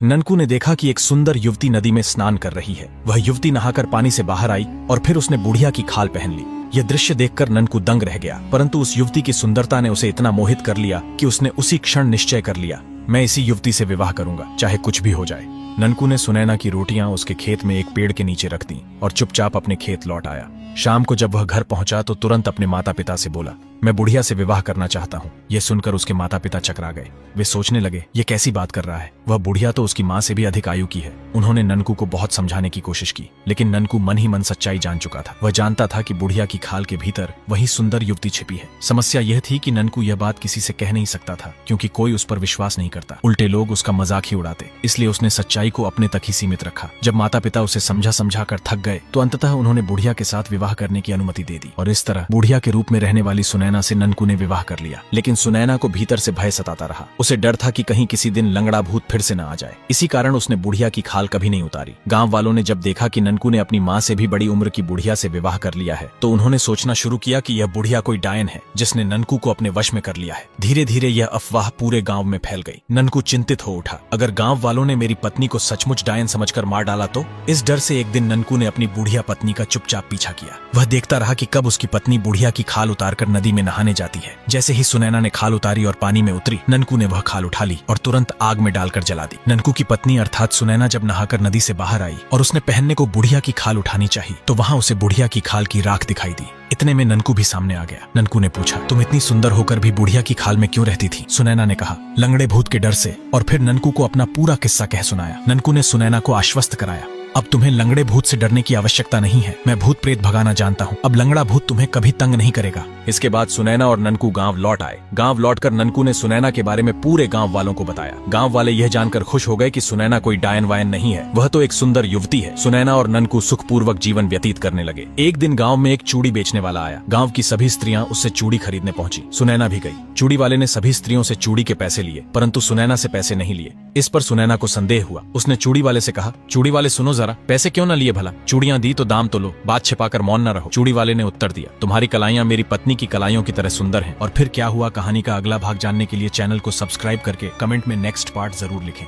ननकू ने देखा कि एक सुंदर युवती नदी में स्नान कर रही है। वह युवती नहाकर पानी से बाहर आई और फिर उसने बुढ़िया की खाल पहन ली। यह दृश्य देखकर ननकू दंग रह गया, परंतु उस युवती की सुंदरता ने उसे इतना मोहित कर लिया कि उसने उसी क्षण निश्चय कर लिया, मैं इसी युवती से विवाह करूंगा, चाहे कुछ भी हो जाए। ननकू ने सुनैना की रोटियां उसके खेत में एक पेड़ के नीचे रख दी और चुपचाप अपने खेत लौट आया। शाम को जब वह घर पहुंचा तो तुरंत अपने माता पिता से बोला, मैं बुढ़िया से विवाह करना चाहता हूँ। यह सुनकर उसके माता पिता चकरा गए। वे सोचने लगे, ये कैसी बात कर रहा है, वह बुढ़िया तो उसकी माँ से भी अधिक आयु की है। उन्होंने ननकू को बहुत समझाने की कोशिश की, लेकिन ननकू मन ही मन सच्चाई जान चुका था। वह जानता था कि बुढ़िया की खाल के भीतर वही सुंदर युवती छिपी है। समस्या यह थी कि ननकू यह बात किसी से कह नहीं सकता था, क्योंकि कोई उस पर विश्वास नहीं करता। उल्टे लोग उसका मजाक ही उड़ाते, इसलिए उसने सच्चाई को अपने तक ही सीमित रखा। जब माता पिता उसे समझा कर थक गए तो अंततः उन्होंने बुढ़िया के साथ विवाह करने की अनुमति दे दी और इस तरह बुढ़िया के रूप में रहने वाली सुनैना से ननकू ने विवाह कर लिया। लेकिन सुनैना को भीतर से भय सताता रहा। उसे डर था कि कहीं किसी दिन लंगड़ा भूत फिर से न आ जाए। इसी कारण उसने बुढ़िया की खाल कभी नहीं उतारी। गांव वालों ने जब देखा कि ननकू ने अपनी माँ से भी बड़ी उम्र की बुढ़िया से विवाह कर लिया है तो उन्होंने सोचना शुरू किया कि यह बुढ़िया कोई डायन है जिसने ननकू को अपने वश में कर लिया है। धीरे धीरे यह अफवाह पूरे गाँव में फैल गई। ननकू चिंतित हो उठा, अगर गाँव वालों ने मेरी पत्नी को सचमुच डायन समझकर मार डाला तो। इस डर से एक दिन ननकू ने अपनी बुढ़िया पत्नी का चुपचाप पीछा किया। वह देखता रहा कि कब उसकी पत्नी बुढ़िया की खाल उतारकर नदी में नहाने जाती है। जैसे ही सुनैना ने खाल उतारी और पानी में उतरी, ननकू ने वह खाल उठा ली और तुरंत आग में डालकर जला दी। ननकू की पत्नी अर्थात सुनैना जब नहाकर नदी से बाहर आई और उसने पहनने को बुढ़िया की खाल उठानी चाहिए तो वहां उसे बुढ़िया की खाल की राख दिखाई दी। इतने में ननकू भी सामने आ गया। ननकू ने पूछा, तुम इतनी सुंदर होकर भी बुढ़िया की खाल में क्यों रहती थी? सुनैना ने कहा, लंगड़े भूत के डर से। और फिर ननकू को अपना पूरा किस्सा कह सुनाया। ननकू ने सुनैना को आश्वस्त कराया, अब तुम्हें लंगड़े भूत से डरने की आवश्यकता नहीं है। मैं भूत प्रेत भगाना जानता हूँ। अब लंगड़ा भूत तुम्हें कभी तंग नहीं करेगा। इसके बाद सुनैना और ननकू गांव लौट आए। गांव लौटकर ननकू ने सुनैना के बारे में पूरे गांव वालों को बताया। गांव वाले यह जानकर खुश हो गए कि सुनैना कोई डायन वायन नहीं है, वह तो एक सुंदर युवती है। सुनैना और ननकू सुखपूर्वक जीवन व्यतीत करने लगे। एक दिन गाँव में एक चूड़ी बेचने वाला आया। गाँव की सभी स्त्रियां उससे चूड़ी खरीदने पहुंची। सुनैना भी गई। चूड़ी वाले ने सभी स्त्रियों से चूड़ी के पैसे लिए, परंतु सुनैना से पैसे नहीं लिए। इस पर सुनैना को संदेह हुआ। उसने चूड़ी वाले से कहा, चूड़ी वाले सुनो जरा, पैसे क्यों न लिए भला? चूड़ियां दी तो दाम तो लो, बात छिपाकर मौन न रहो। चूड़ी वाले ने उत्तर दिया, तुम्हारी कलाइयां मेरी पत्नी की कलाइयों की तरह सुंदर हैं। और फिर क्या हुआ, कहानी का अगला भाग जानने के लिए चैनल को सब्सक्राइब करके कमेंट में नेक्स्ट पार्ट जरूर लिखें।